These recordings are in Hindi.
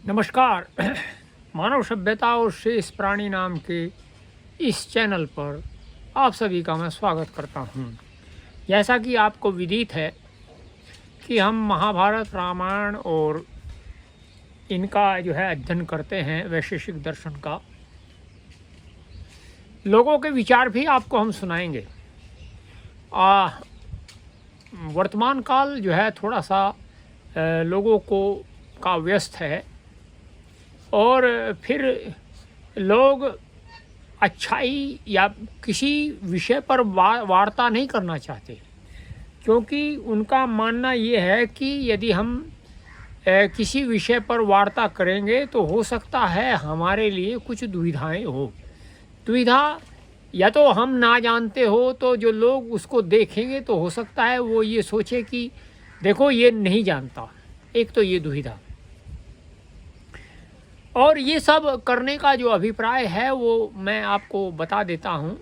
नमस्कार। मानव सभ्यता और शेष प्राणी नाम के इस चैनल पर आप सभी का मैं स्वागत करता हूं। जैसा कि आपको विदित है कि हम महाभारत, रामायण और इनका जो है अध्ययन करते हैं, वैशेषिक दर्शन का। लोगों के विचार भी आपको हम सुनाएंगे। वर्तमान काल जो है थोड़ा सा लोगों का व्यस्त है और फिर लोग अच्छाई या किसी विषय पर वार्ता नहीं करना चाहते, क्योंकि उनका मानना ये है कि यदि हम किसी विषय पर वार्ता करेंगे तो हो सकता है हमारे लिए कुछ दुविधाएं हो। दुविधा या तो हम ना जानते हो, तो जो लोग उसको देखेंगे तो हो सकता है वो ये सोचे कि देखो ये नहीं जानता। एक तो ये दुविधा, और ये सब करने का जो अभिप्राय है वो मैं आपको बता देता हूँ।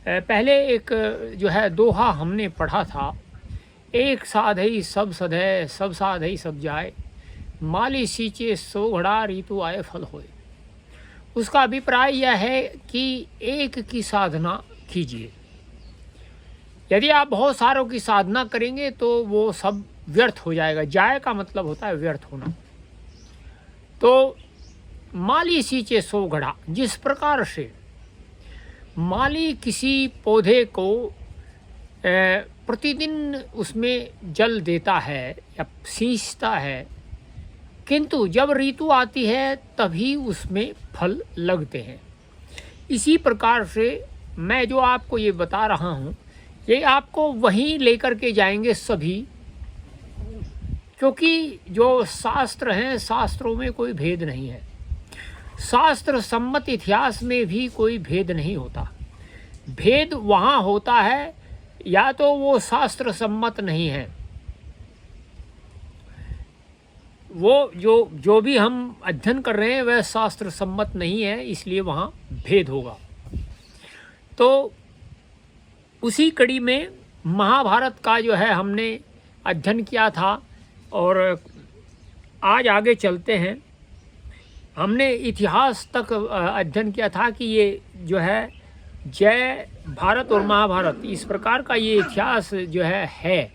पहले एक जो है दोहा हमने पढ़ा था, एक साधई सब सधै, सब साधई सब जाए, माली सींचे सो घड़ा, ऋतु आए फल होए। उसका अभिप्राय यह है कि एक की साधना कीजिए। यदि आप बहुत सारों की साधना करेंगे तो वो सब व्यर्थ हो जाएगा। जाए का मतलब होता है व्यर्थ होना। तो माली सींचे सो घड़ा, जिस प्रकार से माली किसी पौधे को प्रतिदिन उसमें जल देता है या सींचता है, किंतु जब ऋतु आती है तभी उसमें फल लगते हैं। इसी प्रकार से मैं जो आपको ये बता रहा हूँ, ये आपको वहीं लेकर के जाएंगे सभी, क्योंकि जो शास्त्र हैं, शास्त्रों में कोई भेद नहीं है। शास्त्र सम्मत इतिहास में भी कोई भेद नहीं होता। भेद वहाँ होता है या तो वो शास्त्र सम्मत नहीं है, वो जो भी हम अध्ययन कर रहे हैं वह शास्त्र सम्मत नहीं है, इसलिए वहाँ भेद होगा। तो उसी कड़ी में महाभारत का जो है हमने अध्ययन किया था, और आज आगे चलते हैं। हमने इतिहास तक अध्ययन किया था कि ये जो है जय भारत और महाभारत, इस प्रकार का ये इतिहास जो है।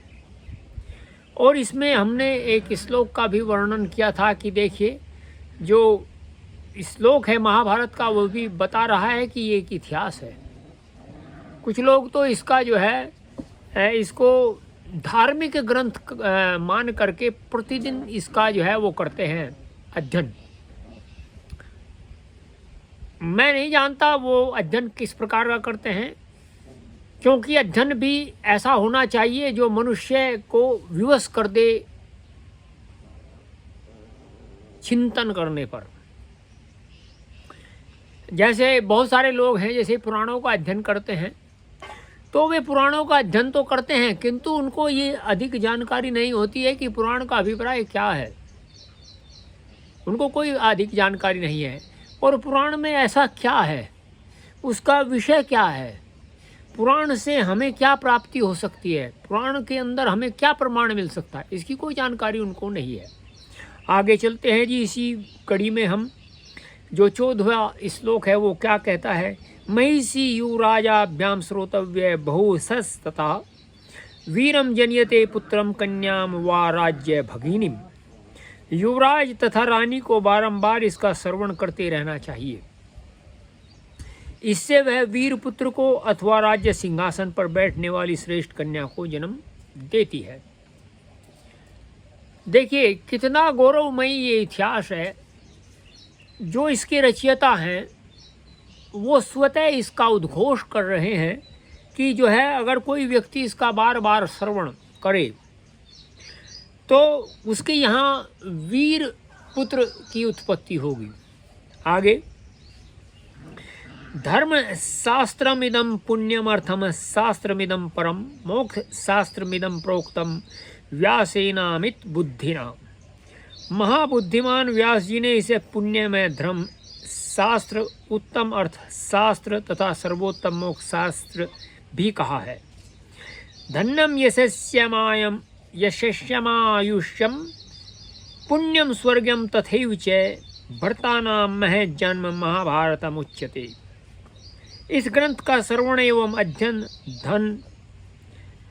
और इसमें हमने एक श्लोक का भी वर्णन किया था कि देखिए, जो श्लोक है महाभारत का वो भी बता रहा है कि ये एक इतिहास है। कुछ लोग तो इसका जो है इसको धार्मिक ग्रंथ मान करके प्रतिदिन इसका जो है वो करते हैं अध्ययन। मैं नहीं जानता वो अध्ययन किस प्रकार का करते हैं, क्योंकि अध्ययन भी ऐसा होना चाहिए जो मनुष्य को विवश कर दे चिंतन करने पर। जैसे बहुत सारे लोग हैं, जैसे पुराणों का अध्ययन करते हैं, तो वे पुराणों का अध्ययन तो करते हैं, किंतु उनको ये अधिक जानकारी नहीं होती है कि पुराण का अभिप्राय क्या है। उनको कोई अधिक जानकारी नहीं है, और पुराण में ऐसा क्या है, उसका विषय क्या है, पुराण से हमें क्या प्राप्ति हो सकती है, पुराण के अंदर हमें क्या प्रमाण मिल सकता है, इसकी कोई जानकारी उनको नहीं है। आगे चलते हैं जी। इसी कड़ी में हम जो 14वां श्लोक है वो क्या कहता है, महिषी युराजाभ्याम श्रोतव्य बहुसस तथा वीरम जनियते पुत्रम कन्याम वा राज्य भगिनीम। युवराज तथा रानी को बारंबार इसका श्रवण करते रहना चाहिए। इससे वह वीर पुत्र को अथवा राज्य सिंहासन पर बैठने वाली श्रेष्ठ कन्या को जन्म देती है। देखिए कितना गौरवमयी ये इतिहास है। जो इसके रचयिता हैं वो स्वतः इसका उद्घोष कर रहे हैं कि जो है अगर कोई व्यक्ति इसका बार बार श्रवण करे तो उसके यहाँ वीर पुत्र की उत्पत्ति होगी। आगे, धर्म शास्त्रमिदं पुण्यमर्थम शास्त्रमिदं परम मोक्ष शास्त्रमिदं प्रोक्तम व्यासेनामित बुद्धिना। महाबुद्धिमान व्यास जी ने इसे पुण्य में धर्म शास्त्र, उत्तम अर्थ शास्त्र तथा सर्वोत्तम मोक्ष शास्त्र भी कहा है। धन्यम यशस्यमायम यशस्यमायुष्यम पुण्यम स्वर्गम तथैव च भर्तानां महत् जन्म महाभारतमुच्यते। इस ग्रंथ का श्रवण एवं अध्ययन धन,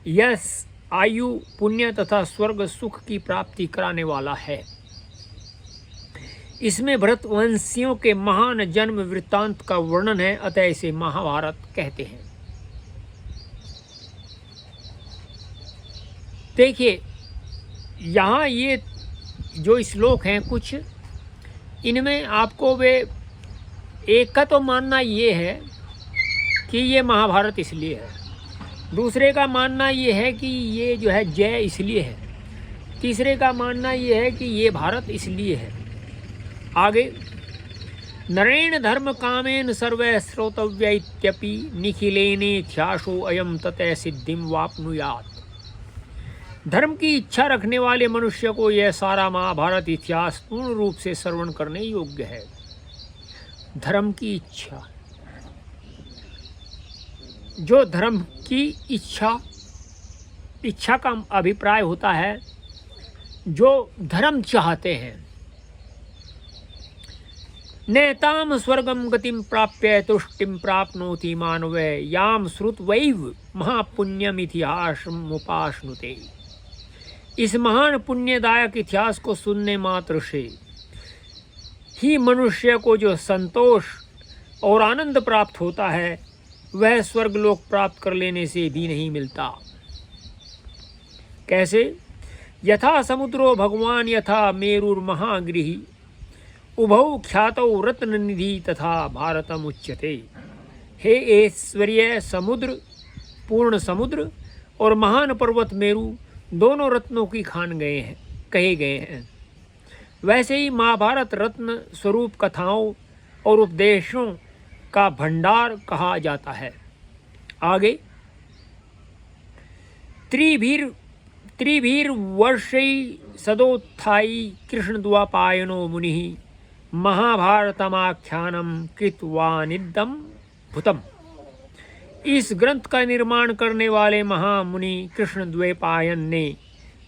यश, आयु, पुण्य तथा स्वर्ग सुख की प्राप्ति कराने वाला है। इसमें भरतवंशियों के महान जन्म वृत्तांत का वर्णन है, अतः इसे महाभारत कहते हैं। देखिए, यहाँ ये जो श्लोक हैं कुछ, इनमें आपको वे एक का तो मानना ये है कि ये महाभारत इसलिए है, दूसरे का मानना ये है कि ये जो है जय इसलिए है, तीसरे का मानना ये है कि ये भारत इसलिए है। आगे, नरेण धर्म कामेन सर्वै श्रोतव्य इत्यपि निखिलेनेथ्याशो अयम ततः सिद्धिम वाप्नुयात्। धर्म की इच्छा रखने वाले मनुष्य को यह सारा महाभारत इतिहास पूर्ण रूप से श्रवण करने योग्य है। धर्म की इच्छा, जो धर्म की इच्छा का अभिप्राय होता है, जो धर्म चाहते हैं। नेताम स्वर्गम गतिम प्राप्य तुष्टिम प्राप्नोति मानवे याम श्रुत्वैव महापुण्यम इतिहासमुपाश्नुते। इस महान पुण्यदायक इतिहास को सुनने मात्र से ही मनुष्य को जो संतोष और आनंद प्राप्त होता है, वह स्वर्गलोक प्राप्त कर लेने से भी नहीं मिलता। कैसे? यथा समुद्रो भगवान यथा मेरुर्महागृही उभौ ख्यातौ रत्न निधि तथा भारतम उच्यते। हे ऐश्वर्य समुद्र, पूर्ण समुद्र और महान पर्वत मेरु दोनों रत्नों की खान गए हैं, कहे गए हैं। वैसे ही महाभारत रत्न स्वरूप कथाओं और उपदेशों का भंडार कहा जाता है। आगे, त्रिभीर वर्षै सदोत्थायी कृष्ण द्वापायनो मुनि महाभारतमाख्यानम कृत्वानिदं भूतम। इस ग्रंथ का निर्माण करने वाले महामुनि कृष्ण द्वैपायन ने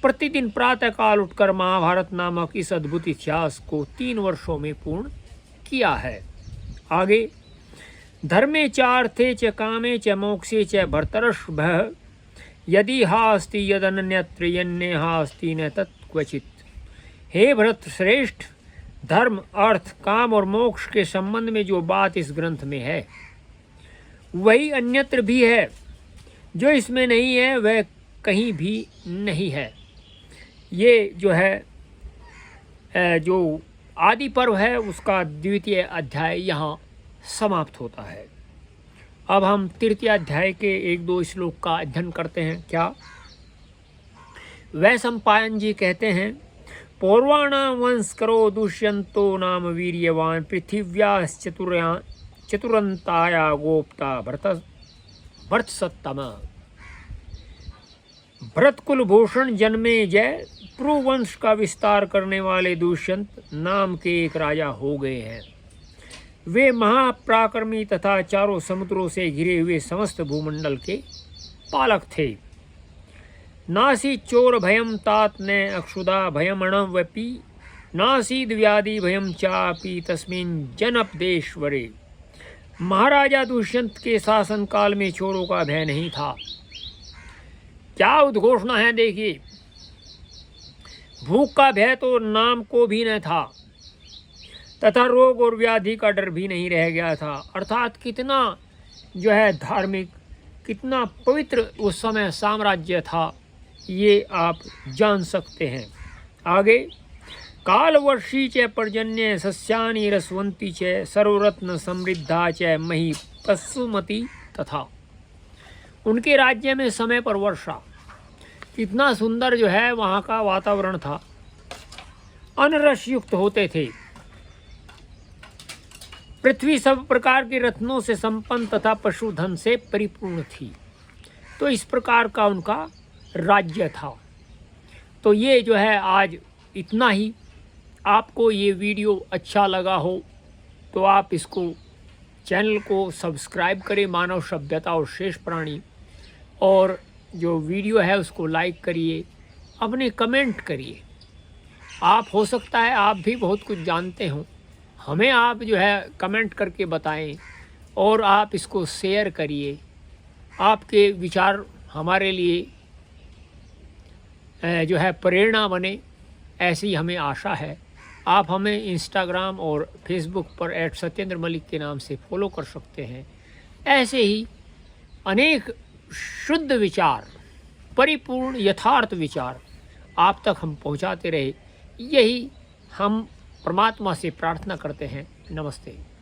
प्रतिदिन प्रातःकाल उठकर महाभारत नामक इस अद्भुत इतिहास को 3 वर्षों में पूर्ण किया है। आगे, धर्मे च अर्थे च कामे च मोक्षे च भर्तर्षभः यदि हास्ति यदन्यत्र यन्य हास्ति न तत्क्वचित्। हे भरत श्रेष्ठ, धर्म, अर्थ, काम और मोक्ष के संबंध में जो बात इस ग्रंथ में है, वही अन्यत्र भी है। जो इसमें नहीं है वह कहीं भी नहीं है। ये जो है जो आदि पर्व है उसका 2वां अध्याय यहाँ समाप्त होता है। अब हम 3य अध्याय के 1-2 श्लोक का अध्ययन करते हैं। क्या? वैशंपायन जी कहते हैं, पौर्वाणाम वंशकरो दुष्यंतो नाम वीर्यवान चतुरंताया गोप्ता भरत सत्तम। भरत कुलभूषण जन्मे जय पुरुवंश का विस्तार करने वाले दुष्यंत नाम के एक राजा हो गए हैं। वे महापराक्रमी तथा चारों समुद्रों से घिरे हुए समस्त भूमंडल के पालक थे। नासी चोर भयम तात ने अक्षुदा भयमणवपि नासीद व्याधि भयम चापि तस्मिन् जनपदेश्वरे। महाराजा दुष्यंत के शासनकाल में चोरों का भय नहीं था। क्या उद्घोषणा है देखिए। भूख का भय तो नाम को भी न था तथा रोग और व्याधि का डर भी नहीं रह गया था। अर्थात कितना जो है धार्मिक, कितना पवित्र उस समय साम्राज्य था, ये आप जान सकते हैं। आगे, कालवर्षी च पर्जन्य सस्यानि रसवंती च सर्वरत्न समृद्धा च मही पशुमती तथा। उनके राज्य में समय पर वर्षा, कितना सुंदर जो है वहाँ का वातावरण था, अनरस युक्त होते थे। पृथ्वी सब प्रकार के रत्नों से संपन्न तथा पशुधन से परिपूर्ण थी। तो इस प्रकार का उनका राज्य था। तो ये जो है आज इतना ही। आपको ये वीडियो अच्छा लगा हो तो आप इसको चैनल को सब्सक्राइब करें, मानव सभ्यता और शेष प्राणी, और जो वीडियो है उसको लाइक करिए, अपने कमेंट करिए। आप हो सकता है आप भी बहुत कुछ जानते हो, हमें आप जो है कमेंट करके बताएं और आप इसको शेयर करिए। आपके विचार हमारे लिए जो है प्रेरणा बने, ऐसी हमें आशा है। आप हमें इंस्टाग्राम और फेसबुक पर @सत्येंद्र मलिक के नाम से फॉलो कर सकते हैं। ऐसे ही अनेक शुद्ध विचार, परिपूर्ण यथार्थ विचार आप तक हम पहुंचाते रहे, यही हम परमात्मा से प्रार्थना करते हैं। नमस्ते।